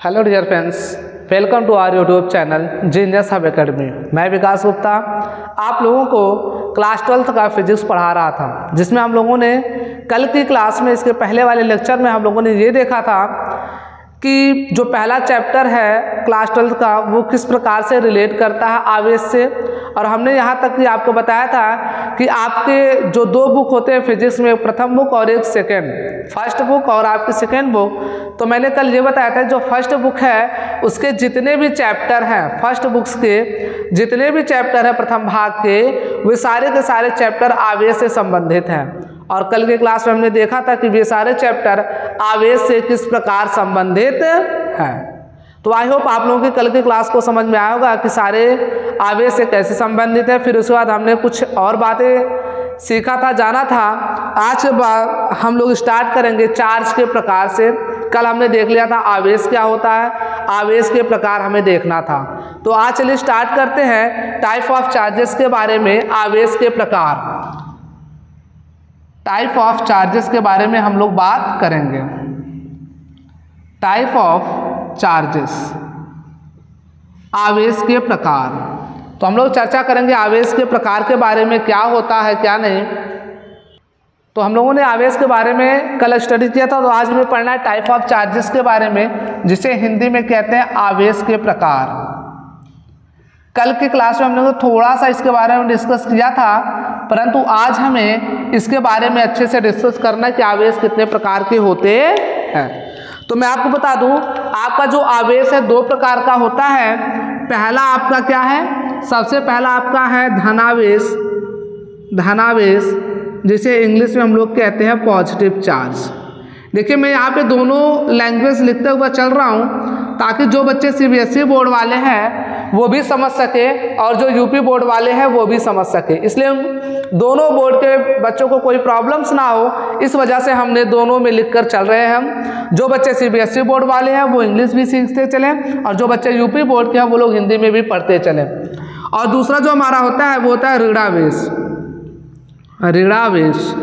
Hello dear friends, welcome to our YouTube channel genius hub academy. मैं विकास गुप्ता आप लोगों को क्लास 12th का फिजिक्स पढ़ा रहा था, जिसमें हम लोगों ने कल की क्लास में इसके पहले वाले लेक्चर में हम लोगों ने ये देखा था कि जो पहला चैप्टर है क्लास 12th का वो किस प्रकार से रिलेट करता है आवेश से। और हमने यहाँ तक कि आपको बताया था कि आपके जो दो बुक होते हैं फिजिक्स में, प्रथम बुक और एक सेकेंड, फर्स्ट बुक और आपकी सेकेंड बुक। तो मैंने कल ये बताया था जो फर्स्ट बुक है उसके जितने भी चैप्टर हैं, फर्स्ट बुक्स के जितने भी चैप्टर हैं प्रथम भाग के, वे सारे के सारे चैप्टर आवेश से संबंधित हैं। और कल के क्लास में हमने देखा था कि ये सारे चैप्टर आवेश से किस प्रकार संबंधित हैं। तो आई होप आप लोगों की कल की क्लास को समझ में आया होगा कि सारे आवेश से कैसे संबंधित है। फिर उसके बाद हमने कुछ और बातें सीखा था, जाना था। आज के बाद हम लोग स्टार्ट करेंगे चार्ज के प्रकार से। कल हमने देख लिया था आवेश क्या होता है, आवेश के प्रकार हमें देखना था। तो आज चलिए स्टार्ट करते हैं टाइप ऑफ चार्जेस के बारे में, आवेश के प्रकार। टाइप ऑफ चार्जेस के बारे में हम लोग बात करेंगे। टाइप ऑफ चार्जेस, आवेश के प्रकार। तो हम लोग चर्चा करेंगे आवेश के प्रकार के बारे में, क्या होता है क्या नहीं। तो हम लोगों ने आवेश के बारे में कल स्टडी किया था, तो आज हमें पढ़ना है टाइप ऑफ चार्जेस के बारे में, जिसे हिंदी में कहते हैं आवेश के प्रकार। कल की क्लास में हम लोगों ने थोड़ा सा इसके बारे में डिस्कस किया था, परंतु आज हमें इसके बारे में अच्छे से डिस्कस करना है कि आवेश कितने प्रकार के होते हैं। तो मैं आपको बता दूं, आपका जो आवेश है दो प्रकार का होता है। पहला आपका क्या है, सबसे पहला आपका है धनावेश। धनावेश जिसे इंग्लिश में हम लोग कहते हैं पॉजिटिव चार्ज। देखिए मैं यहाँ पे दोनों लैंग्वेज लिखते हुए चल रहा हूँ ताकि जो बच्चे सीबीएसई बोर्ड वाले हैं वो भी समझ सके और जो यूपी बोर्ड वाले हैं वो भी समझ सके। इसलिए दोनों बोर्ड के बच्चों को कोई प्रॉब्लम्स ना हो, इस वजह से हमने दोनों में लिखकर चल रहे हैं हम। जो बच्चे सीबीएसई बोर्ड वाले हैं वो इंग्लिश भी सीखते चलें, और जो बच्चे यूपी बोर्ड के हैं वो लोग हिंदी में भी पढ़ते चलें। और दूसरा जो हमारा होता है वो होता है ऋणावेश। ऋणावेश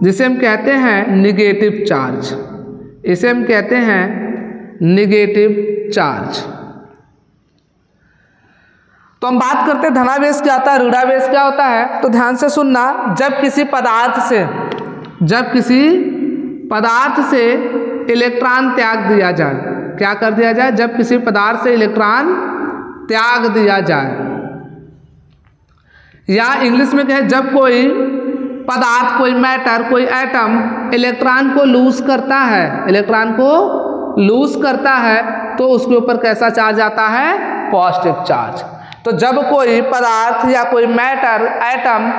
जिसे हम कहते हैं निगेटिव चार्ज, इसे हम कहते हैं निगेटिव चार्ज। तो हम बात करते हैं धनावेश क्या होता है, ऋणावेश क्या होता है। तो ध्यान से सुनना, जब किसी पदार्थ से इलेक्ट्रॉन त्याग दिया जाए, क्या कर दिया जाए, जब किसी पदार्थ से इलेक्ट्रॉन त्याग दिया जाए, या इंग्लिश में कहे जब कोई पदार्थ, कोई मैटर, कोई एटम इलेक्ट्रॉन को लूज करता है, इलेक्ट्रॉन को लूज करता है, तो उसके ऊपर कैसा चार्ज आता है, पॉजिटिव चार्ज। तो जब कोई पदार्थ या कोई मैटर, एटम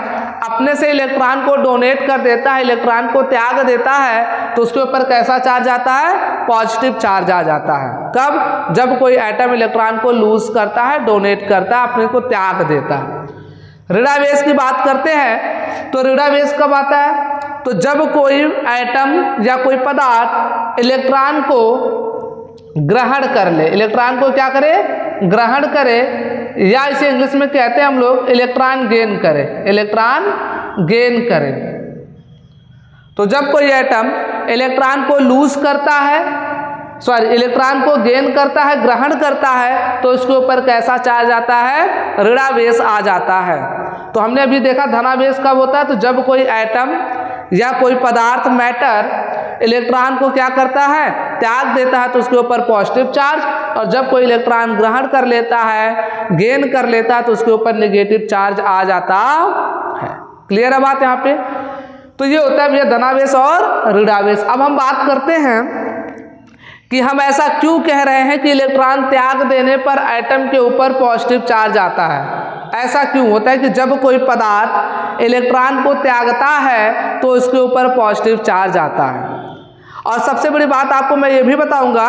अपने से इलेक्ट्रॉन को डोनेट कर देता है, इलेक्ट्रॉन को त्याग देता है, तो उसके ऊपर कैसा चार्ज आता है, पॉजिटिव चार्ज आ जाता है। कब, जब कोई एटम इलेक्ट्रॉन को लूज करता है, डोनेट करता है, अपने को त्याग देता है। ऋणावेश की बात करते हैं तो ऋणावेश कब आता है, तो जब कोई एटम या कोई पदार्थ इलेक्ट्रॉन को ग्रहण कर ले, इलेक्ट्रॉन को क्या करे, ग्रहण करे, या इसे इंग्लिश में कहते हैं हम लोग इलेक्ट्रॉन गेन करे, इलेक्ट्रॉन गेन करे। तो जब कोई एटम इलेक्ट्रॉन को लूज करता है, इलेक्ट्रॉन को गेन करता है, ग्रहण करता है, तो उसके ऊपर कैसा चार्ज आता है, ऋणावेश आ जाता है। तो हमने अभी देखा धनावेश कब होता है, तो जब कोई एटम या कोई पदार्थ, मैटर इलेक्ट्रॉन को क्या करता है, त्याग देता है, तो उसके ऊपर पॉजिटिव चार्ज। और जब कोई इलेक्ट्रॉन ग्रहण कर लेता है, गेन कर लेता है, तो उसके ऊपर नेगेटिव चार्ज आ जाता है। क्लियर है बात यहाँ पे। तो ये होता है भैया धनावेश और ऋणावेश। अब हम बात करते हैं कि हम ऐसा क्यों कह रहे हैं कि इलेक्ट्रॉन त्याग देने पर एटम के ऊपर पॉजिटिव चार्ज आता है। ऐसा क्यों होता है कि जब कोई पदार्थ इलेक्ट्रॉन को त्यागता है तो उसके ऊपर पॉजिटिव चार्ज आता है। और सबसे बड़ी बात आपको मैं ये भी बताऊंगा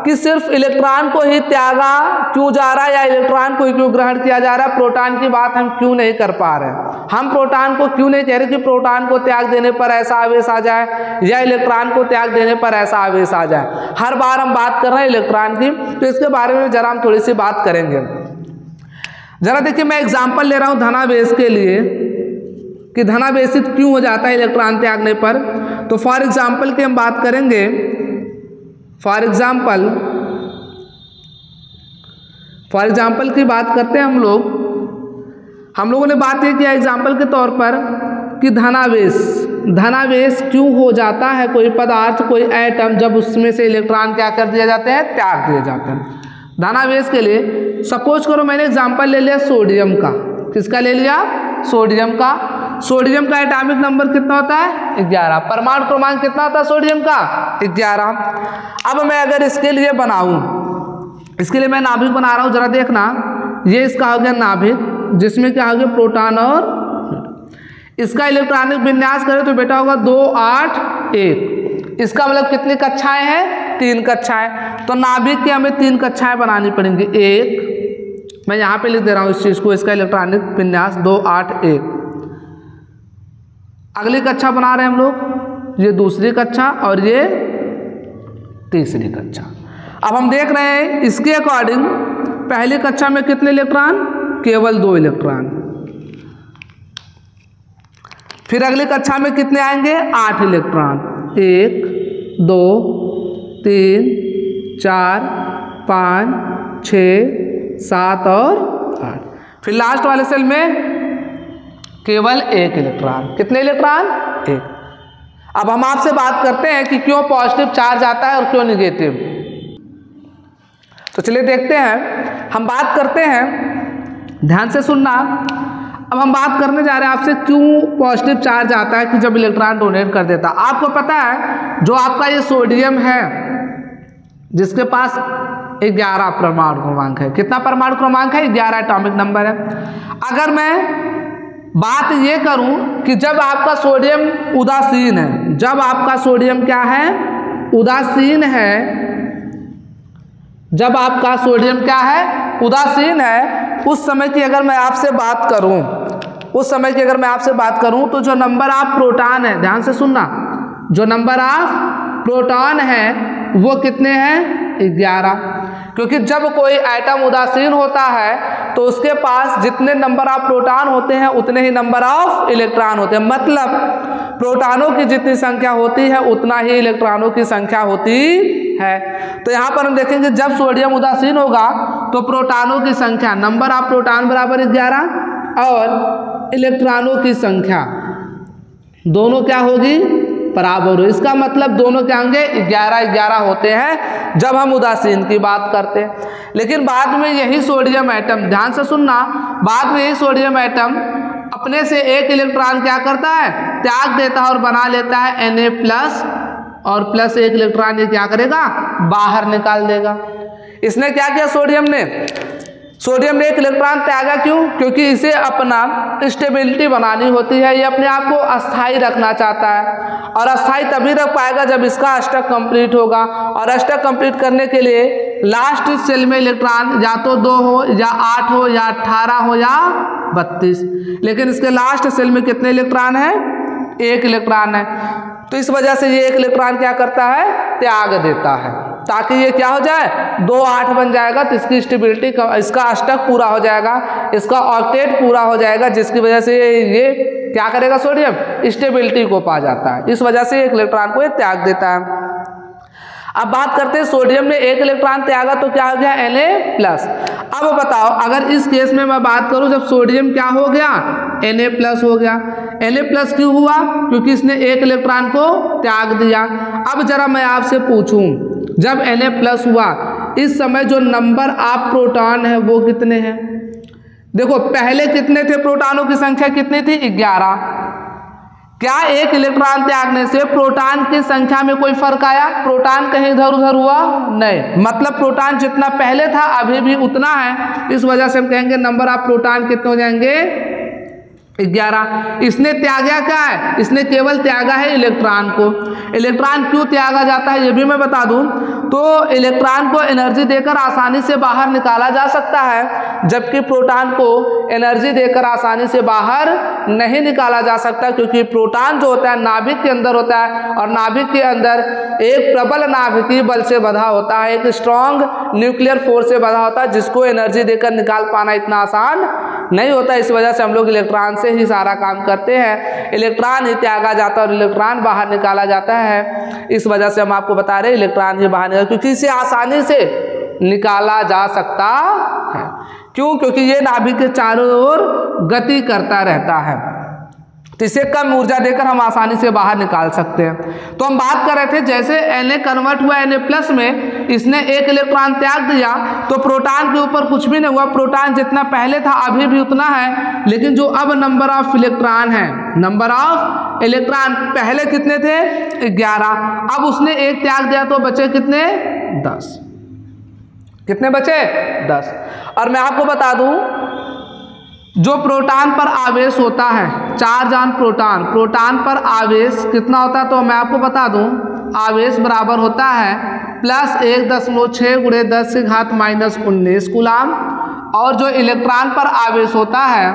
कि सिर्फ इलेक्ट्रॉन को ही त्यागा क्यों जा रहा है या इलेक्ट्रॉन को ही क्यों ग्रहण किया जा रहा है, प्रोटॉन की बात हम क्यों नहीं कर पा रहे। हम प्रोटॉन को क्यों नहीं कह रहे कि प्रोटॉन को त्याग देने पर ऐसा आवेश आ जाए या इलेक्ट्रॉन को त्याग देने पर ऐसा आवेश आ जाए। हर बार हम बात कर रहे हैं इलेक्ट्रॉन की, तो इसके बारे में जरा हम थोड़ी सी बात करेंगे। जरा देखिए मैं एग्जाम्पल ले रहा हूँ धनावेश के लिए कि धनावेशित क्यों हो जाता है इलेक्ट्रॉन त्यागने पर। तो फॉर एग्जाम्पल की हम बात करेंगे, फॉर एग्जाम्पल फॉर एग्जाम्पल की बात करते हैं हम लोगों ने बात ये किया एग्जाम्पल के तौर पर कि धनावेश क्यों हो जाता है कोई पदार्थ कोई एटम जब उसमें से इलेक्ट्रॉन क्या कर दिए जाते हैं, त्याग दिए जाते हैं। धनावेश के लिए सपोज करो मैंने एग्जाम्पल ले लिया सोडियम का। किसका ले लिया? सोडियम का। सोडियम का एटॉमिक नंबर कितना होता है? 11। परमाणु क्रमांक कितना होता है सोडियम का? 11। अब मैं अगर इसके लिए बनाऊं, इसके लिए मैं नाभिक बना रहा हूं, जरा देखना, ये इसका हो गया नाभिक जिसमें क्या हो गया प्रोटॉन और इसका इलेक्ट्रॉनिक विन्यास करें तो बेटा होगा 2 8 1। इसका मतलब कितनी कक्षाएं हैं? 3 कक्षाएं। तो नाभिक की हमें 3 कक्षाएं बनानी पड़ेंगी। एक मैं यहाँ पे लिख दे रहा हूँ इस चीज को, इसका इलेक्ट्रॉनिक विन्यास 2 8 1। अगली कक्षा बना रहे हैं हम लोग, ये दूसरी कक्षा और ये तीसरी कक्षा। अब हम देख रहे हैं इसके अकॉर्डिंग पहली कक्षा में कितने इलेक्ट्रॉन? केवल 2 इलेक्ट्रॉन। फिर अगली कक्षा में कितने आएंगे? 8 इलेक्ट्रॉन। 1 2 3 4 5 6 7 और 8। फिर लास्ट वाले सेल में केवल 1 इलेक्ट्रॉन। कितने इलेक्ट्रॉन? 1। अब हम आपसे बात करते हैं कि क्यों पॉजिटिव चार्ज आता है और क्यों निगेटिव। तो चलिए देखते हैं, हम बात करते हैं, ध्यान से सुनना। अब हम बात करने जा रहे हैं आपसे क्यों पॉजिटिव चार्ज आता है कि जब इलेक्ट्रॉन डोनेट कर देता। आपको पता है जो आपका ये सोडियम है जिसके पास 11 परमाणु क्रमांक है। कितना परमाणु क्रमांक है? 11 एटॉमिक नंबर है। अगर मैं बात ये करूं कि जब आपका सोडियम उदासीन है, जब आपका सोडियम क्या है? उदासीन है। जब आपका सोडियम क्या है? उदासीन है। उस समय की अगर मैं आपसे बात करूं, उस समय की अगर मैं आपसे बात करूं तो जो नंबर ऑफ प्रोटॉन है, ध्यान से सुनना, जो नंबर ऑफ प्रोटॉन है वो कितने हैं? 11। क्योंकि जब कोई एटम उदासीन होता है तो उसके पास जितने नंबर ऑफ प्रोटॉन होते हैं उतने ही नंबर ऑफ इलेक्ट्रॉन होते हैं। मतलब प्रोटॉनों की जितनी संख्या होती है उतना ही इलेक्ट्रॉनों की संख्या होती है। तो यहाँ पर हम देखेंगे जब सोडियम उदासीन होगा तो प्रोटॉनों की संख्या, नंबर ऑफ प्रोटॉन बराबर 11 और इलेक्ट्रॉनों की संख्या दोनों क्या होगी? बराबर हो। इसका मतलब दोनों क्या होंगे? 11-11 होते हैं जब हम उदासीन की बात करते हैं। लेकिन बाद में यही सोडियम एटम, ध्यान से सुनना, बाद में यही सोडियम एटम अपने से 1 इलेक्ट्रॉन क्या करता है? त्याग देता है और बना लेता है Na+ और प्लस 1 इलेक्ट्रॉन ये क्या करेगा? बाहर निकाल देगा। इसने क्या किया? सोडियम ने 1 इलेक्ट्रॉन त्यागा। क्यों? क्योंकि इसे अपना स्टेबिलिटी बनानी होती है, ये अपने आप को अस्थाई रखना चाहता है और अस्थाई तभी रख पाएगा जब इसका अष्टक कंप्लीट होगा। और अष्टक कंप्लीट करने के लिए लास्ट सेल में इलेक्ट्रॉन या तो 2 हो या 8 हो या 18 हो या 32। लेकिन इसके लास्ट सेल में कितने इलेक्ट्रॉन है? 1 इलेक्ट्रॉन है। तो इस वजह से ये 1 इलेक्ट्रॉन क्या करता है? त्याग देता है ताकि ये क्या हो जाए? 2 8 बन जाएगा तो इसकी स्टेबिलिटी, इसका अष्टक पूरा हो जाएगा, इसका ऑक्टेट पूरा हो जाएगा, जिसकी वजह से ये क्या करेगा? सोडियम स्टेबिलिटी को पा जाता है। इस वजह से 1 इलेक्ट्रॉन को ये त्याग देता है। अब बात करते हैं सोडियम ने 1 इलेक्ट्रॉन त्यागा तो क्या हो गया? Na+। अब बताओ अगर इस केस में मैं बात करूं जब सोडियम क्या हो गया? Na+ हो गया। Na+ क्यों हुआ? क्योंकि इसने 1 इलेक्ट्रॉन को त्याग दिया। अब जरा मैं आपसे पूछूं जब Na+ हुआ इस समय जो नंबर ऑफ प्रोटॉन है वो कितने हैं? देखो पहले कितने थे? प्रोटॉनों की संख्या कितनी थी? 11। क्या 1 इलेक्ट्रॉन त्यागने से प्रोटॉन की संख्या में कोई फर्क आया? प्रोटॉन कहीं इधर उधर हुआ? नहीं। मतलब प्रोटॉन जितना पहले था अभी भी उतना है। इस वजह से हम कहेंगे नंबर ऑफ प्रोटॉन कितने हो जाएंगे? 11। इसने त्यागा क्या है? इसने केवल त्यागा है इलेक्ट्रॉन को। इलेक्ट्रॉन क्यों त्यागा जाता है ये भी मैं बता दूं। तो इलेक्ट्रॉन को एनर्जी देकर आसानी से बाहर निकाला जा सकता है, जबकि प्रोटॉन को एनर्जी देकर आसानी से बाहर नहीं निकाला जा सकता, क्योंकि प्रोटॉन जो होता है नाभिक के अंदर होता है और नाभिक के अंदर एक प्रबल नाभिकीय बल से बंधा होता है, एक स्ट्रॉन्ग न्यूक्लियर फोर्स से बंधा होता है, जिसको एनर्जी देकर निकाल पाना इतना आसान नहीं होता। इस वजह से हम लोग इलेक्ट्रॉन से ही सारा काम करते हैं। इलेक्ट्रॉन ही त्यागा जाता है और इलेक्ट्रॉन बाहर निकाला जाता है। इस वजह से हम आपको बता रहे हैं इलेक्ट्रॉन ही बाहर निकाला, क्योंकि इसे आसानी से निकाला जा सकता है। क्यों? क्योंकि ये नाभिक के चारों ओर गति करता रहता है, तो इसे कम ऊर्जा देकर हम आसानी से बाहर निकाल सकते हैं। तो हम बात कर रहे थे जैसे Na कन्वर्ट हुआ Na+ में, इसने एक इलेक्ट्रॉन त्याग दिया तो प्रोटॉन के ऊपर कुछ भी नहीं हुआ, प्रोटॉन जितना पहले था अभी भी उतना है, लेकिन जो अब नंबर ऑफ इलेक्ट्रॉन है, नंबर ऑफ इलेक्ट्रॉन पहले कितने थे 11, अब उसने एक त्याग दिया तो बचे कितने 10। कितने बचे 10। और मैं आपको बता दूं जो प्रोटॉन पर आवेश होता है, चार्ज ऑन प्रोटॉन, प्रोटॉन पर आवेश कितना होता है तो मैं आपको बता दूं आवेश बराबर होता है +1.6 × 10⁻⁻19 कूलाम। और जो इलेक्ट्रॉन पर आवेश होता है,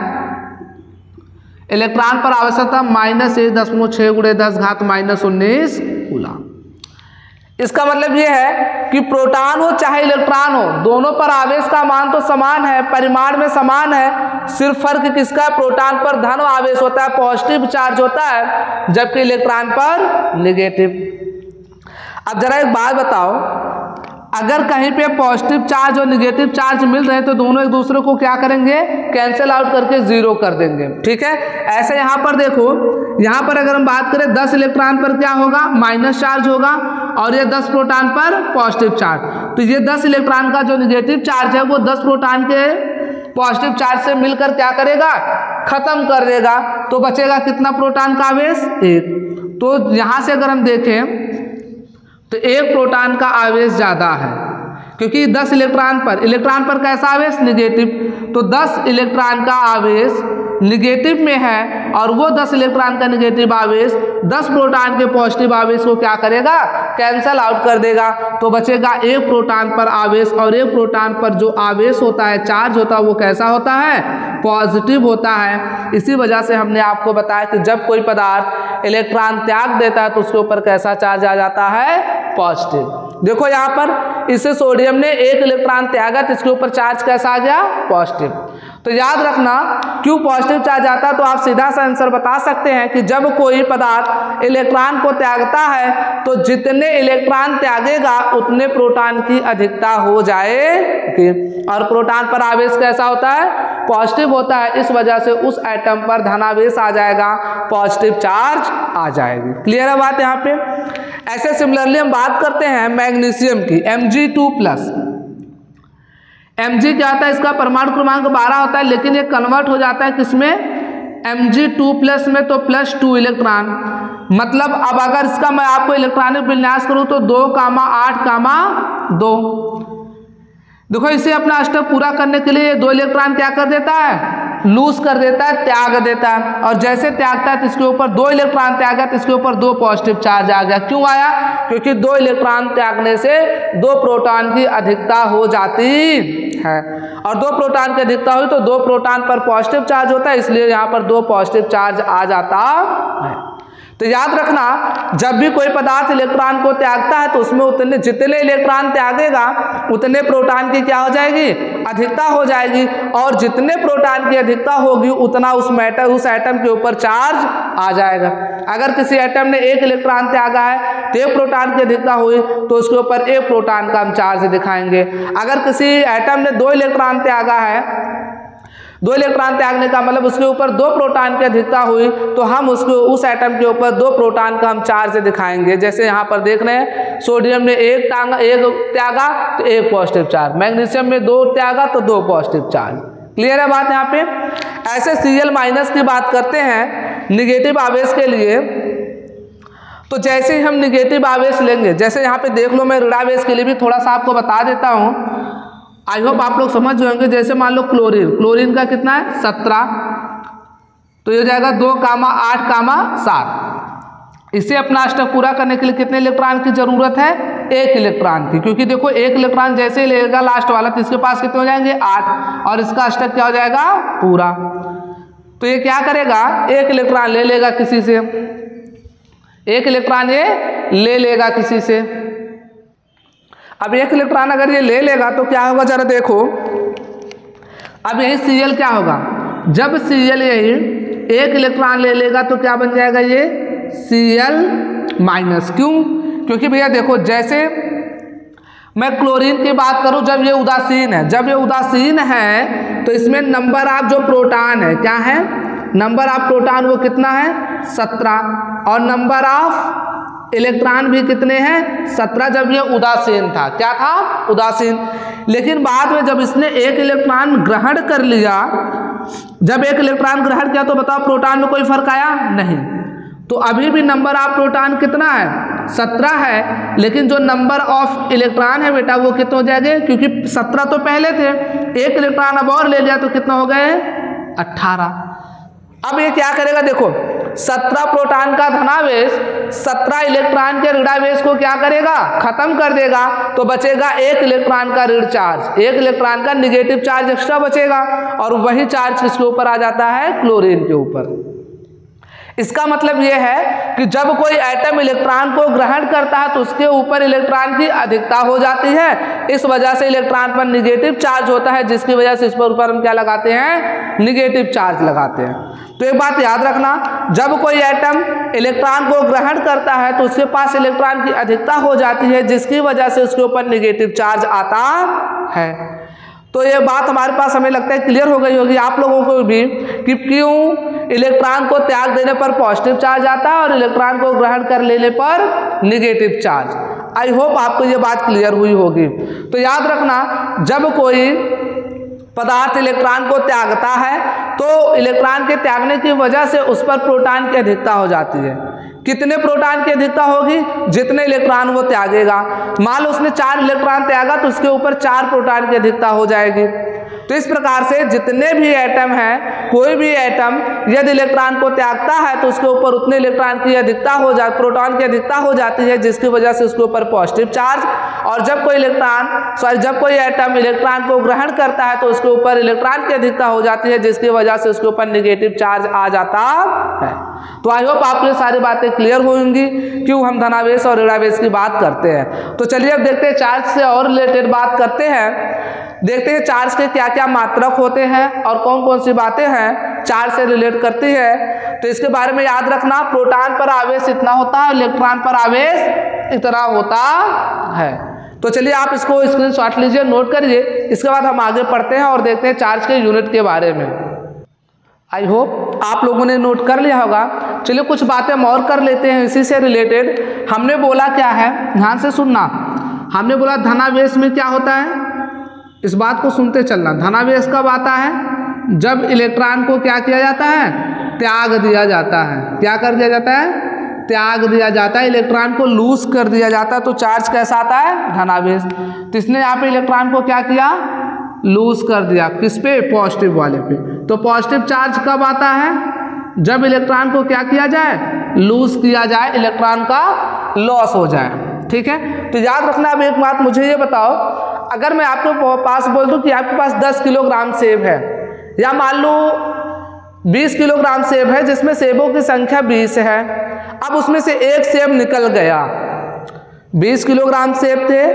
इलेक्ट्रॉन पर आवेश होता है -1.6 × 10⁻19 कूलाम। इसका मतलब ये है कि प्रोटॉन हो चाहे इलेक्ट्रॉन हो, दोनों पर आवेश का मान तो समान है, परिमाण में समान है, सिर्फ फर्क किसका, प्रोटॉन पर धन आवेश होता है, पॉजिटिव चार्ज होता है, जबकि इलेक्ट्रॉन पर नेगेटिव। अब जरा एक बात बताओ, अगर कहीं पे पॉजिटिव चार्ज और नेगेटिव चार्ज मिल रहे हैं तो दोनों एक दूसरे को क्या करेंगे, कैंसिल आउट करके 0 कर देंगे, ठीक है। ऐसे यहाँ पर देखो, यहाँ पर अगर हम बात करें 10 इलेक्ट्रॉन पर क्या होगा, माइनस चार्ज होगा, और ये 10 प्रोटॉन पर पॉजिटिव चार्ज, तो ये 10 इलेक्ट्रॉन का जो नेगेटिव चार्ज है वो 10 प्रोटॉन के पॉजिटिव चार्ज से मिलकर क्या करेगा, खत्म कर देगा, तो बचेगा कितना प्रोटॉन का आवेश 1। तो यहाँ से अगर हम देखें तो एक प्रोटॉन का आवेश ज़्यादा है, क्योंकि 10 इलेक्ट्रॉन पर कैसा आवेश, नेगेटिव, तो 10 इलेक्ट्रॉन का आवेश नेगेटिव में है, और वो 10 इलेक्ट्रॉन का नेगेटिव आवेश 10 प्रोटॉन के पॉजिटिव आवेश को क्या करेगा, कैंसल आउट कर देगा, तो बचेगा एक प्रोटॉन पर आवेश। और एक प्रोटॉन पर जो आवेश होता है, चार्ज होता है, वो कैसा होता है, पॉजिटिव होता है। इसी वजह से हमने आपको बताया कि जब कोई पदार्थ इलेक्ट्रॉन त्याग देता है तो उसके ऊपर कैसा चार्ज आ जाता है, पॉजिटिव। देखो यहाँ पर इससे सोडियम ने एक इलेक्ट्रॉन त्यागा तो इसके ऊपर चार्ज कैसा आ गया, पॉजिटिव। तो याद रखना क्यों पॉजिटिव चार्ज आता है, तो आप सीधा सा आंसर बता सकते हैं कि जब कोई पदार्थ इलेक्ट्रॉन को त्यागता है तो जितने इलेक्ट्रॉन त्यागेगा उतने प्रोटॉन की अधिकता हो जाएगी, और प्रोटॉन पर आवेश कैसा होता है, पॉजिटिव होता है, इस वजह से उस एटम पर धनावेश आ जाएगा, पॉजिटिव चार्ज आ जाएगी। क्लियर है बात यहाँ पे। ऐसे सिमिलरली हम बात करते हैं मैग्नीशियम की, Mg2+। Mg क्या होता है, इसका परमाणु क्रमांक 12 होता है, लेकिन ये कन्वर्ट हो जाता है किसमें, Mg2+ में, तो +2 इलेक्ट्रॉन। मतलब अब अगर इसका मैं आपको इलेक्ट्रॉनिक विन्यास करूं तो 2, 8, 2। देखो इसे अपना अष्टक पूरा करने के लिए 2 इलेक्ट्रॉन क्या कर देता है, लूज कर देता है, त्याग देता है, और जैसे त्यागता है तो इसके ऊपर 2 इलेक्ट्रॉन त्यागा तो इसके ऊपर 2 पॉजिटिव चार्ज आ गया। क्यों आया, क्योंकि 2 इलेक्ट्रॉन त्यागने से 2 प्रोटॉन की अधिकता हो जाती है, और 2 प्रोटॉन की अधिकता हुई तो 2 प्रोटॉन पर पॉजिटिव चार्ज होता है, इसलिए यहाँ पर 2 पॉजिटिव चार्ज आ जाता है। तो याद रखना जब भी कोई पदार्थ इलेक्ट्रॉन को त्यागता है तो उसमें उतने जितने इलेक्ट्रॉन त्यागेगा उतने प्रोटॉन की क्या हो जाएगी, अधिकता हो जाएगी, और जितने प्रोटॉन की अधिकता होगी उतना उस एटम के ऊपर चार्ज आ जाएगा। अगर किसी एटम ने 1 इलेक्ट्रॉन त्यागा है तो 1 प्रोटॉन की अधिकता हुई तो उसके ऊपर 1 प्रोटॉन का हम चार्ज दिखाएंगे। अगर किसी एटम ने 2 इलेक्ट्रॉन त्यागा है, 2 इलेक्ट्रॉन त्यागने का मतलब उसके ऊपर 2 प्रोटॉन की अधिकता हुई तो हम उस एटम के ऊपर 2 प्रोटॉन का हम चार्ज दिखाएंगे। जैसे यहाँ पर देख रहे हैं सोडियम ने 1 त्यागा तो 1 पॉजिटिव चार्ज, मैग्नीशियम में 2 त्यागा तो 2 पॉजिटिव चार्ज। क्लियर है बात यहाँ पे। ऐसे Cl- की बात करते हैं निगेटिव आवेश के लिए, तो जैसे ही हम निगेटिव आवेश लेंगे, जैसे यहाँ पे देख लो मैं ऋणावेश के लिए भी थोड़ा सा आपको बता देता हूँ, आई होप आप लोग समझ होंगे। जैसे मान लो क्लोरीन का कितना है 17, तो ये हो जाएगा 2, 8, 7। इसे अपना अष्टक पूरा करने के लिए कितने इलेक्ट्रॉन की जरूरत है, 1 इलेक्ट्रॉन की, क्योंकि देखो 1 इलेक्ट्रॉन जैसे ही लेगा लास्ट वाला तो इसके पास कितने हो जाएंगे 8, और इसका अष्टक क्या हो जाएगा पूरा। तो ये क्या करेगा, 1 इलेक्ट्रॉन ले लेगा किसी से, 1 इलेक्ट्रॉन ये ले लेगा किसी से। अब 1 इलेक्ट्रॉन अगर ये ले लेगा तो क्या होगा जरा देखो, अब यही Cl क्या होगा, जब Cl यही 1 इलेक्ट्रॉन ले लेगा तो क्या बन जाएगा ये Cl-। क्यों, क्योंकि भैया देखो जैसे मैं क्लोरीन की बात करूं, जब ये उदासीन है, जब ये उदासीन है तो इसमें नंबर ऑफ जो प्रोटॉन है क्या है, नंबर ऑफ प्रोटॉन वो कितना है 17, और नंबर ऑफ इलेक्ट्रॉन भी कितने हैं 17, जब ये उदासीन था। क्या था, उदासीन। लेकिन बाद में जब इसने एक इलेक्ट्रॉन ग्रहण कर लिया, जब एक इलेक्ट्रॉन ग्रहण किया तो बताओ प्रोटॉन में कोई फर्क आया नहीं, तो अभी भी नंबर ऑफ प्रोटॉन कितना है 17 है, लेकिन जो नंबर ऑफ इलेक्ट्रॉन है बेटा वो कितने हो जाएंगे, क्योंकि 17 तो पहले थे, एक इलेक्ट्रॉन अब और ले लिया तो कितना हो गए 18। अब ये क्या करेगा, देखो 17 प्रोटॉन का धनावेश 17 इलेक्ट्रॉन के ऋणावेश को क्या करेगा, खत्म कर देगा, तो बचेगा एक इलेक्ट्रॉन का ऋण चार्ज, एक इलेक्ट्रॉन का निगेटिव चार्ज एक्स्ट्रा बचेगा, और वही चार्ज किसके ऊपर आ जाता है, क्लोरीन के ऊपर। इसका मतलब यह है कि जब कोई एटम इलेक्ट्रॉन को ग्रहण करता है तो उसके ऊपर इलेक्ट्रॉन की अधिकता हो जाती है, इस वजह से इलेक्ट्रॉन पर निगेटिव चार्ज होता है, जिसकी वजह से इस पर ऊपर हम क्या लगाते हैं, निगेटिव चार्ज लगाते हैं। तो एक बात याद रखना, जब कोई एटम इलेक्ट्रॉन को ग्रहण करता है तो उसके पास इलेक्ट्रॉन की अधिकता हो जाती है, जिसकी वजह से उसके ऊपर निगेटिव चार्ज आता है। तो ये बात हमारे पास हमें लगता है क्लियर हो गई होगी आप लोगों को भी कि क्यों इलेक्ट्रॉन को त्याग देने पर पॉजिटिव चार्ज आता है और इलेक्ट्रॉन को ग्रहण कर लेने पर निगेटिव चार्ज। आई होप आपको ये बात क्लियर हुई होगी। तो याद रखना, जब कोई पदार्थ इलेक्ट्रॉन को त्यागता है तो इलेक्ट्रॉन के त्यागने की वजह से उस पर प्रोटॉन की अधिकता हो जाती है। कितने प्रोटॉन की अधिकता होगी, जितने इलेक्ट्रॉन वो त्यागेगा। मान लो उसने 4 इलेक्ट्रॉन त्यागा तो उसके ऊपर 4 प्रोटॉन की अधिकता हो जाएगी। तो इस प्रकार से जितने भी एटम हैं, कोई भी एटम यदि इलेक्ट्रॉन को त्यागता है तो उसके ऊपर उतने इलेक्ट्रॉन की अधिकता हो जाती, प्रोटॉन की अधिकता हो जाती है, जिसकी वजह से उसके ऊपर पॉजिटिव चार्ज। और जब कोई एटम इलेक्ट्रॉन को ग्रहण करता है तो उसके ऊपर इलेक्ट्रॉन की अधिकता हो जाती है, जिसकी वजह से उसके ऊपर निगेटिव चार्ज आ जाता है। तो आई होप आपको ये सारी बातें क्लियर होंगी क्यों हम धनावेश और ऋणावेश की बात करते हैं। तो चलिए अब देखते हैं चार्ज से और रिलेटेड बात करते हैं। देखते हैं चार्ज के क्या क्या मात्रक होते हैं और कौन कौन सी बातें हैं चार्ज से रिलेट करती है। तो इसके बारे में याद रखना, प्रोटॉन पर आवेश इतना होता है, इलेक्ट्रॉन पर आवेश इतना होता है। तो चलिए आप इसको स्क्रीनशॉट लीजिए, नोट करिए। इसके बाद हम आगे पढ़ते हैं और देखते हैं चार्ज के यूनिट के बारे में। आई होप आप लोगों ने नोट कर लिया होगा। चलिए कुछ बातें हम और कर लेते हैं इसी से रिलेटेड। हमने बोला क्या है, ध्यान से सुनना। हमने बोला धनावेश में क्या होता है, इस बात को सुनते चलना। धनावेश कब आता है, जब इलेक्ट्रॉन को क्या किया जाता है, त्याग दिया जाता है। क्या कर दिया जाता है, त्याग दिया जाता है, इलेक्ट्रॉन को लूज कर दिया जाता है। तो चार्ज कैसा आता है, धनावेश। तो इसने यहाँ पे इलेक्ट्रॉन को क्या किया, लूज कर दिया। किस पे, पॉजिटिव वाले पे। तो पॉजिटिव चार्ज कब आता है, जब इलेक्ट्रॉन को क्या किया जाए, लूज किया जाए, इलेक्ट्रॉन का लॉस हो जाए। ठीक है। तो याद रखना। अब एक बात मुझे ये बताओ, अगर मैं आपके पास बोल दूं कि आपके पास 10 किलोग्राम सेब है, या मान लो 20 किलोग्राम सेब है, जिसमें सेबों की संख्या 20 है। अब उसमें से एक सेब निकल गया। 20 किलोग्राम सेब थे,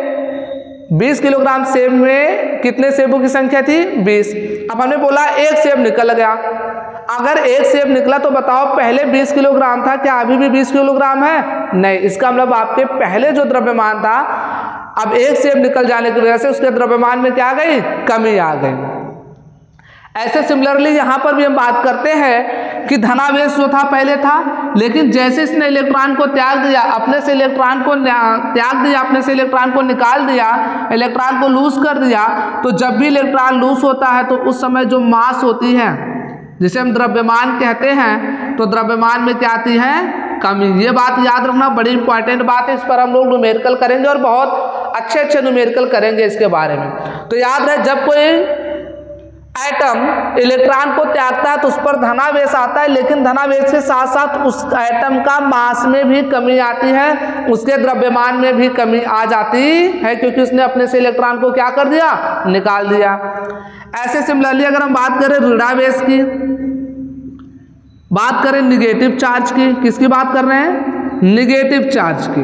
20 किलोग्राम सेब में कितने सेबों की संख्या थी, 20। अब हमने बोला एक सेब निकल गया। अगर एक सेब निकला तो बताओ पहले 20 किलोग्राम था, क्या अभी भी 20 किलोग्राम है, नहीं। इसका मतलब आपके पहले जो द्रव्यमान था, अब एक सेब निकल जाने की वजह से उसके द्रव्यमान में क्या आ गई, कमी आ गई। ऐसे सिमिलरली यहाँ पर भी हम बात करते हैं कि धनावेश जो था पहले था, लेकिन जैसे इसने इलेक्ट्रॉन को त्याग दिया, अपने से इलेक्ट्रॉन को त्याग दिया, अपने से इलेक्ट्रॉन को निकाल दिया, इलेक्ट्रॉन को लूज कर दिया, तो जब भी इलेक्ट्रॉन लूज होता है तो उस समय जो मास होती है, जिसे हम द्रव्यमान कहते हैं, तो द्रव्यमान में क्या आती है, कमी। ये बात याद रखना, बड़ी इंपॉर्टेंट बात है। इस पर हम लोग न्यूमेरिकल करेंगे और बहुत अच्छे न्यूमेरिकल करेंगे इसके बारे में। तो याद रहे, जब कोई एटम इलेक्ट्रॉन को त्यागता है तो उस पर धनावेश आता है, लेकिन धनावेश के साथ साथ उस एटम का मास में भी कमी आती है, उसके द्रव्यमान में भी कमी आ जाती है, क्योंकि उसने अपने से इलेक्ट्रॉन को क्या कर दिया, निकाल दिया। ऐसे सिमिलरली अगर हम बात करें ऋणावेश की, बात करें निगेटिव चार्ज की, किसकी बात कर रहे हैं, निगेटिव चार्ज की,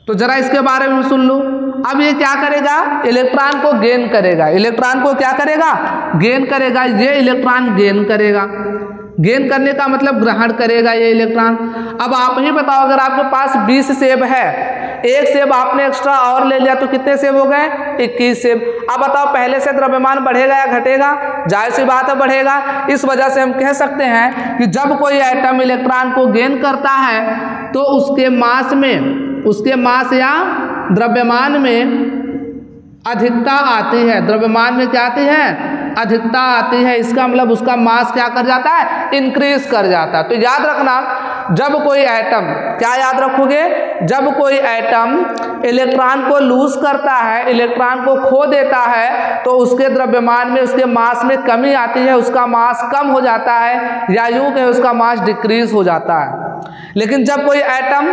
तो जरा इसके बारे में सुन लो। अब ये क्या करेगा, इलेक्ट्रॉन को गेन करेगा। इलेक्ट्रॉन को क्या करेगा, गेन करेगा। ये इलेक्ट्रॉन गेन करेगा। गेन करने का मतलब ग्रहण करेगा ये इलेक्ट्रॉन। अब आप ही बताओ, अगर आपके पास 20 सेब है, एक सेब आपने एक्स्ट्रा और ले लिया तो कितने सेब हो गए? 21 सेब। अब बताओ पहले से द्रव्यमान बढ़ेगा या घटेगा? जाहिर सी बात है बढ़ेगा। इस वजह से हम कह सकते हैं कि जब कोई एटम इलेक्ट्रॉन को गेन करता है तो उसके मास या द्रव्यमान में अधिकता आती है। द्रव्यमान में क्या आती है? अधिकता आती है। इसका मतलब उसका मास क्या कर जाता है? इंक्रीज कर जाता है। तो याद रखना, जब कोई एटम, क्या याद रखोगे? जब कोई एटम इलेक्ट्रॉन को लूज करता है, इलेक्ट्रॉन को खो देता है, तो उसके द्रव्यमान में, उसके मास में कमी आती है, उसका मास कम हो जाता है, या यूं कहें उसका मास डिक्रीज हो जाता है। लेकिन जब कोई एटम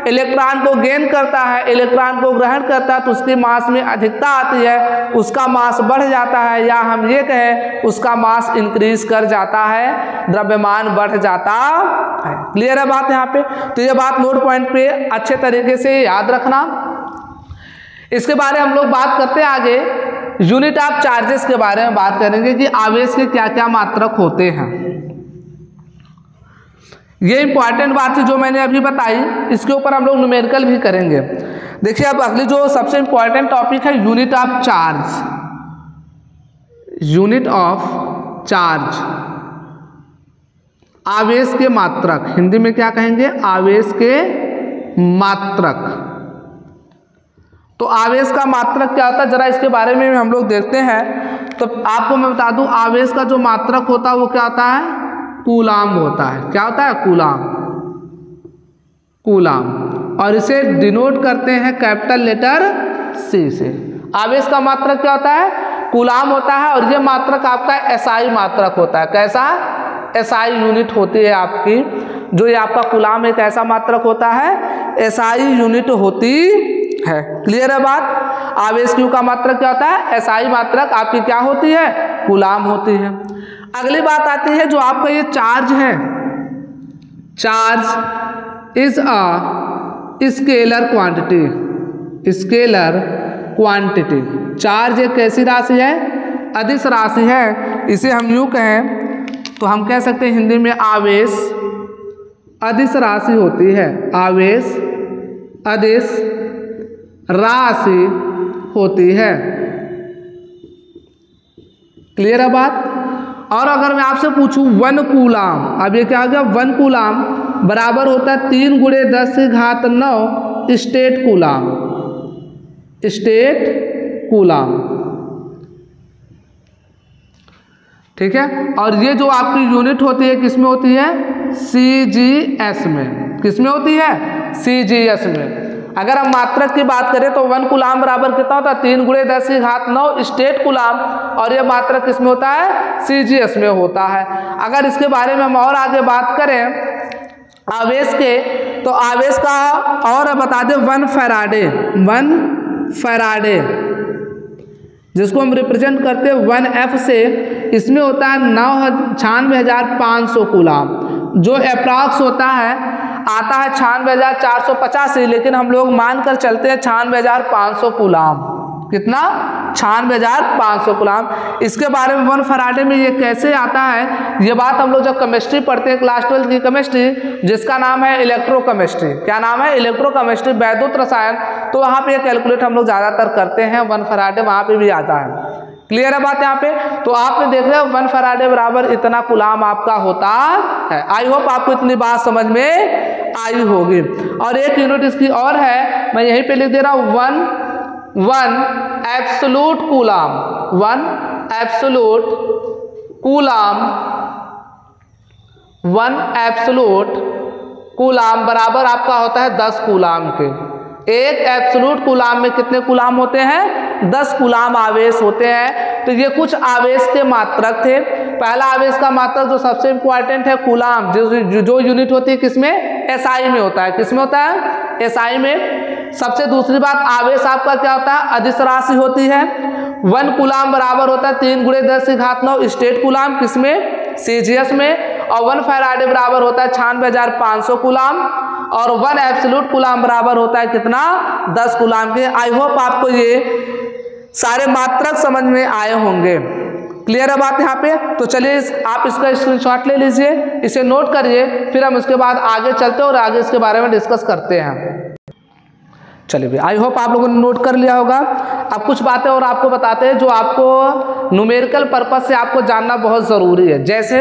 इलेक्ट्रॉन को गेन करता है, इलेक्ट्रॉन को ग्रहण करता है, तो उसके मास में अधिकता आती है, उसका मास बढ़ जाता है, या हम ये कहें उसका मास इंक्रीज कर जाता है, द्रव्यमान बढ़ जाता है। क्लियर है बात यहाँ पे? तो ये बात नोट पॉइंट पे अच्छे तरीके से याद रखना। इसके बारे में हम लोग बात करते हैं आगे, यूनिट ऑफ चार्जेस के बारे में बात करेंगे कि आवेश के क्या क्या मात्रक होते हैं। ये इंपॉर्टेंट बात है जो मैंने अभी बताई, इसके ऊपर हम लोग न्यूमेरिकल भी करेंगे। देखिए अब अगली जो सबसे इंपॉर्टेंट टॉपिक है unit of charge. Unit of charge, आवेश के मात्रक, हिंदी में क्या कहेंगे? आवेश के मात्रक। तो आवेश का मात्रक क्या होता है, जरा इसके बारे में हम लोग देखते हैं। तो आपको मैं बता दूं, आवेश का जो मात्रक होता है वो क्या होता है? कूलाम होता है। क्या होता है? कूलाम। और इसे डिनोट करते हैं कैपिटल लेटर C से। आवेश का मात्रक क्या होता है? कूलाम होता है। और ये मात्रक आपका SI मात्रक होता है। कैसा? SI यूनिट होती है आपकी, जो ये आपका कूलाम एक ऐसा मात्रक होता है, SI यूनिट होती है। क्लियर है बात? आवेश Q का मात्रक क्या होता है? SI मात्रक आपकी क्या होती है? कूलाम होती है। अगली बात आती है जो आपका ये चार्ज है, charge is a scalar quantity. Scalar quantity, charge एक कैसी राशि है? अदिश राशि है। इसे हम यूं कहें तो हम कह सकते हैं हिंदी में आवेश अदिश राशि होती है। आवेश अदिश राशि होती है। क्लियर है बात? और अगर मैं आपसे पूछूं 1 कूलाम, अब ये क्या हो गया? 1 कूलाम बराबर होता है 3 × 10⁹ स्टेट कूलाम। स्टेट कूलाम, ठीक है। और ये जो आपकी यूनिट होती है किसमें होती है? CGS में। किसमें होती है? CGS में। अगर हम मात्रक की बात करें तो 1 कूलाम बराबर कितना होता है? 3 × 10⁹ स्टेट कूलाम। और ये मात्रक किसमें होता है? CGS में होता है। अगर इसके बारे में हम और आगे बात करें आवेश के, तो आवेश का और बता दें 1 फैराडे। 1 फैराडे जिसको हम रिप्रेजेंट करते हैं 1F से, इसमें होता है 96,500 कूलाम, जो अप्रॉक्स होता है, आता है 96,485, लेकिन हम लोग मानकर चलते हैं 96,500 कूलाम। कितना? 96,500 कूलाम। इसके बारे में 1 फैराडे में ये कैसे आता है, ये बात हम लोग जब केमिस्ट्री पढ़ते हैं, क्लास 12 की केमिस्ट्री, जिसका नाम है इलेक्ट्रोकेमिस्ट्री। क्या नाम है? इलेक्ट्रोकेमिस्ट्री, वैद्युत रसायन। तो वहाँ पे ये कैलकुलेट हम लोग ज़्यादातर करते हैं। 1 फैराडे वहाँ पे भी आता है। क्लियर है बात यहाँ पे? तो आपने देख लिया 1 फैराडे बराबर इतना कूलाम आपका होता है। आई होप आपको इतनी बात समझ में आई होगी। और एक यूनिट इसकी और है, मैं यहीं पे लिख दे रहा हूँ 1 absolute coulomb. 1 absolute coulomb, 1 absolute coulomb बराबर आपका होता है 10 कूलाम के। एक एब्सोल्यूट कूलाम में कितने कूलाम होते हैं? 10 कूलाम आवेश होते हैं। तो ये कुछ आवेश के मात्रक थे। पहला आवेश का मात्रक जो सबसे इंपॉर्टेंट है कूलाम, जो यूनिट होती है किसमें? SI में होता है। किसमें होता है? SI में। सबसे दूसरी बात, आवेश आपका क्या होता है? अदिश राशि होती है। 1 कूलाम बराबर होता है 3 × 10⁹ स्टेट कूलाम। किसमें? CGS में। और 1 फैराडे बराबर होता है 96,500 कूलाम। और 1 एब्सोल्यूट कूलाम बराबर होता है कितना? 10 कूलाम के। आई होप आपको ये सारे मात्रक समझ में आए होंगे। क्लियर है बात यहाँ पे? तो चलिए आप इसका स्क्रीनशॉट ले लीजिए, इसे नोट करिए, फिर हम इसके बाद आगे चलते हैं और आगे इसके बारे में डिस्कस करते हैं। चलिए भाई, आई होप आप लोगों ने नोट कर लिया होगा। अब कुछ बातें और आपको बताते हैं जो आपको न्यूमेरिकल पर्पस से आपको जानना बहुत ज़रूरी है। जैसे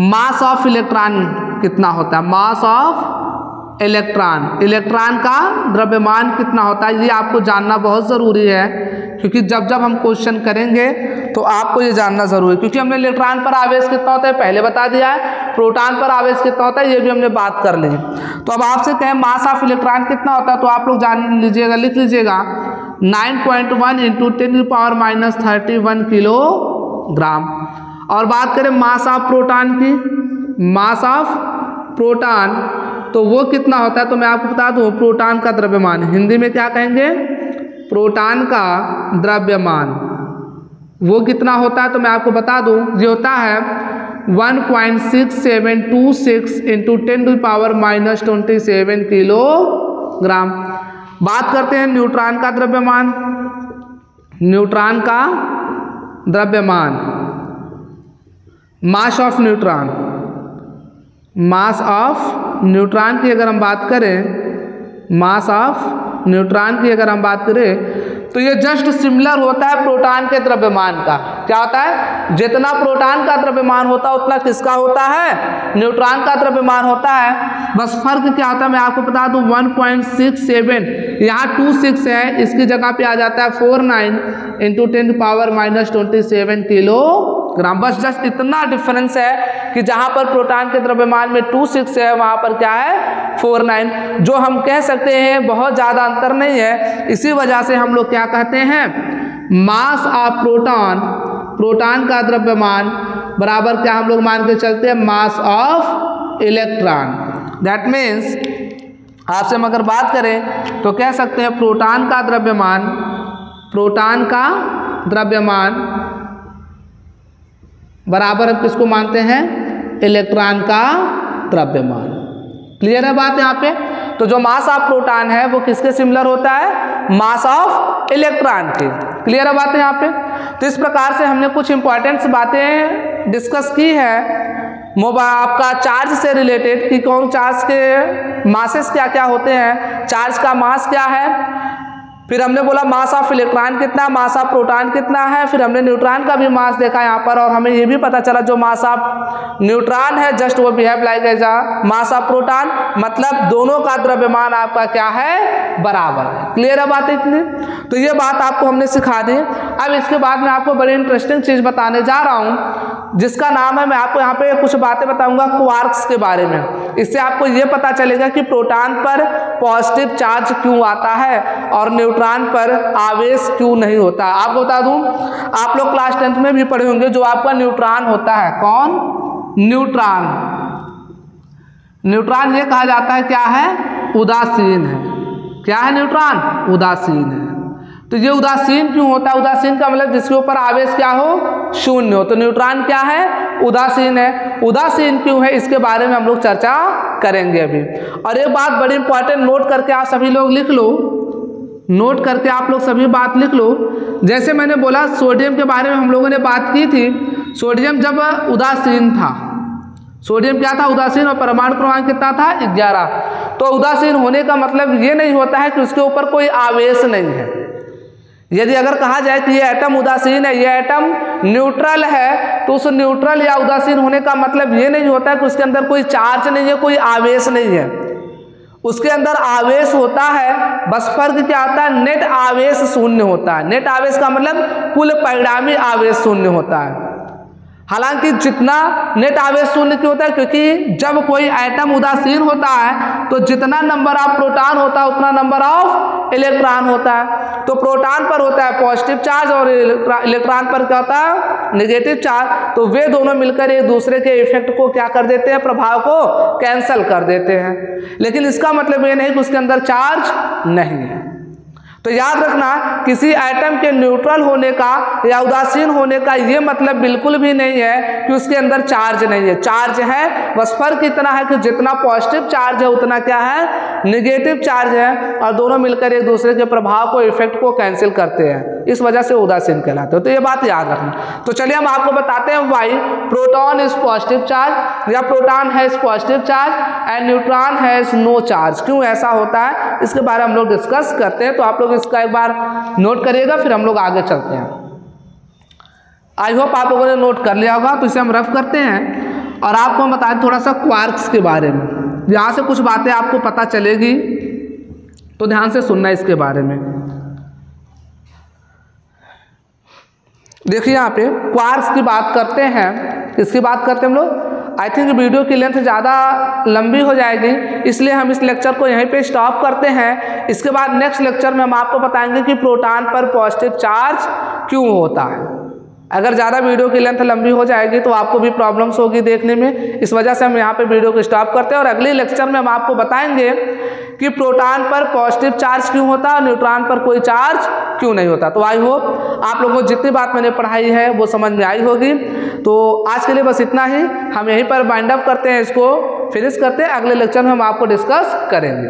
मास ऑफ इलेक्ट्रॉन कितना होता है, मास ऑफ इलेक्ट्रॉन, इलेक्ट्रॉन का द्रव्यमान कितना होता है, ये आपको जानना बहुत ज़रूरी है, क्योंकि जब जब हम क्वेश्चन करेंगे तो आपको ये जानना ज़रूरी है। क्योंकि हमने इलेक्ट्रॉन पर आवेश कितना होता है पहले बता दिया है, प्रोटॉन पर आवेश कितना होता है ये भी हमने बात कर ली। तो अब आपसे कहें मास ऑफ इलेक्ट्रॉन कितना होता है, तो आप लोग जान लीजिएगा, लिख लीजिएगा 9.1 × 10⁻31 किलोग्राम। और बात करें मास ऑफ प्रोटॉन की, मास ऑफ प्रोटॉन तो वो कितना होता है, तो मैं आपको बता दूं प्रोटॉन का द्रव्यमान, हिंदी में क्या कहेंगे, प्रोटॉन का द्रव्यमान, वो कितना होता है तो मैं आपको बता दूं, ये होता है 1.6726 × 10⁻⁻27 किलोग्राम। बात करते हैं न्यूट्रॉन का द्रव्यमान, न्यूट्रॉन का द्रव्यमान, मास of neutron, mass of neutron की अगर हम बात करें, मास ऑफ न्यूट्रॉन की अगर हम बात करें तो ये जस्ट सिमिलर होता है प्रोटॉन के द्रव्यमान का। क्या होता है, जितना प्रोटॉन का द्रव्यमान होता है उतना किसका होता है, न्यूट्रॉन का द्रव्यमान होता है। बस फर्क क्या होता है मैं आपको बता दूं, 1.67 यहाँ 26 है, इसकी जगह पे आ जाता है 49 × 10⁻⁻27 किलोग्राम। बस जस्ट इतना डिफरेंस है कि जहाँ पर प्रोटॉन के द्रव्यमान में 26 है वहाँ पर क्या है 49, जो हम कह सकते हैं बहुत ज़्यादा अंतर नहीं है। इसी वजह से हम लोग क्या कहते हैं, मास ऑफ प्रोटॉन, प्रोटॉन का द्रव्यमान बराबर क्या हम लोग मान के चलते हैं, mass of electron. That means आपसे हम अगर बात करें तो कह सकते हैं प्रोटॉन का द्रव्यमान, प्रोटॉन का द्रव्यमान बराबर हम किसको मानते हैं, इलेक्ट्रॉन का द्रव्यमान। क्लियर है बात यहाँ पे। तो जो मास ऑफ प्रोटॉन है वो किसके सिमिलर होता है, मास ऑफ इलेक्ट्रॉन के। क्लियर है बात यहाँ पे। तो इस प्रकार से हमने कुछ इंपॉर्टेंट बातें डिस्कस की है आपका चार्ज से रिलेटेड, कि कौन चार्ज के मासेस क्या क्या होते हैं, चार्ज का मास क्या है, फिर हमने बोला मास ऑफ इलेक्ट्रॉन कितना, मास ऑफ प्रोटॉन कितना है, फिर हमने न्यूट्रॉन का भी मास देखा यहाँ पर, और हमें ये भी पता चला जो मास ऑफ न्यूट्रॉन है जस्ट वो behave like as a mass of proton, मतलब दोनों का द्रव्यमान आपका क्या है, बराबर है। क्लियर है बात इतनी। तो ये बात आपको हमने सिखा दी। अब इसके बाद मैं आपको बड़ी इंटरेस्टिंग चीज़ बताने जा रहा हूँ जिसका नाम है, मैं आपको यहाँ पे कुछ बातें बताऊंगा क्वार्क्स के बारे में। इससे आपको ये पता चलेगा कि प्रोटॉन पर पॉजिटिव चार्ज क्यों आता है और न्यूट्रॉन पर आवेश क्यों नहीं होता। आपको बता दूं, आप लोग क्लास 10th में भी पढ़े होंगे जो आपका न्यूट्रॉन होता है, कौन, न्यूट्रॉन। न्यूट्रॉन ये कहा जाता है क्या है, उदासीन है। क्या है न्यूट्रॉन, उदासीन है। तो ये उदासीन क्यों होता है, उदासीन का मतलब जिसके ऊपर आवेश क्या हो, शून्य हो। तो न्यूट्रॉन क्या है, उदासीन है। उदासीन क्यों है इसके बारे में हम लोग चर्चा करेंगे अभी। और एक बात बड़ी इंपॉर्टेंट नोट करके आप सभी लोग लिख लो, नोट करके आप लोग सभी बात लिख लो। जैसे मैंने बोला सोडियम के बारे में हम लोगों ने बात की थी, सोडियम जब उदासीन था, सोडियम क्या था, उदासीन, और परमाणु क्रमांक कितना था, 11। तो उदासीन होने का मतलब ये नहीं होता है कि उसके ऊपर कोई आवेश नहीं है। यदि अगर कहा जाए कि ये एटम उदासीन है, ये एटम न्यूट्रल है, तो उस न्यूट्रल या उदासीन होने का मतलब ये नहीं होता है कि उसके अंदर कोई चार्ज नहीं है, कोई आवेश नहीं है। उसके अंदर आवेश होता है, बस फर्क क्या होता है, नेट आवेश शून्य होता है। नेट आवेश का मतलब कुल परिणामी आवेश शून्य होता है। हालांकि जितना नेट आवेश शून्य क्यों होता है, क्योंकि जब कोई एटम उदासीन होता है तो जितना नंबर ऑफ प्रोटॉन होता है उतना नंबर ऑफ इलेक्ट्रॉन होता है। तो प्रोटॉन पर होता है पॉजिटिव चार्ज और इलेक्ट्रॉन पर क्या होता है, नेगेटिव चार्ज। तो वे दोनों मिलकर एक दूसरे के इफेक्ट को क्या कर देते हैं, प्रभाव को कैंसल कर देते हैं। लेकिन इसका मतलब ये नहीं कि उसके अंदर चार्ज नहीं है। तो याद रखना, किसी एटम के न्यूट्रल होने का या उदासीन होने का ये मतलब बिल्कुल भी नहीं है कि उसके अंदर चार्ज नहीं है। चार्ज है, बस फर्क इतना है कि जितना पॉजिटिव चार्ज है उतना क्या है, नेगेटिव चार्ज है, और दोनों मिलकर एक दूसरे के प्रभाव को, इफेक्ट को कैंसिल करते हैं, इस वजह से उदासीन कहलाते हैं। तो ये बात याद रखना। तो चलिए हम आपको बताते हैं why proton is positive charge, या proton has positive charge and neutron has no charge, क्यों ऐसा होता है, इसके बारे में हम लोग डिस्कस करते हैं। तो आप लोग इसका एक बार नोट करिएगा, फिर हम लोग आगे चलते हैं। आई होप आप लोगों ने नोट कर लिया होगा। तो इसे हम रफ करते हैं और आपको हम बताएं थोड़ा सा क्वार्क्स के बारे में। यहाँ से कुछ बातें आपको पता चलेगी, तो ध्यान से सुनना इसके बारे में। देखिए यहाँ पे क्वार्क्स की बात करते हैं, इसकी बात करते हैं हम लोग। आई थिंक वीडियो की लेंथ ज़्यादा लंबी हो जाएगी, इसलिए हम इस लेक्चर को यहीं पे स्टॉप करते हैं। इसके बाद नेक्स्ट लेक्चर में हम आपको बताएंगे कि प्रोटॉन पर पॉजिटिव चार्ज क्यों होता है। अगर ज़्यादा वीडियो की लेंथ लंबी हो जाएगी तो आपको भी प्रॉब्लम्स होगी देखने में, इस वजह से हम यहाँ पे वीडियो को स्टॉप करते हैं और अगले लेक्चर में हम आपको बताएंगे कि प्रोटॉन पर पॉजिटिव चार्ज क्यों होता है और न्यूट्रॉन पर कोई चार्ज क्यों नहीं होता। तो आई होप आप लोगों को जितनी बात मैंने पढ़ाई है वो समझ में आई होगी। तो आज के लिए बस इतना ही, हम यहीं पर वाइंड अप करते हैं, इसको फिनिश करते हैं। अगले लेक्चर में हम आपको डिस्कस करेंगे।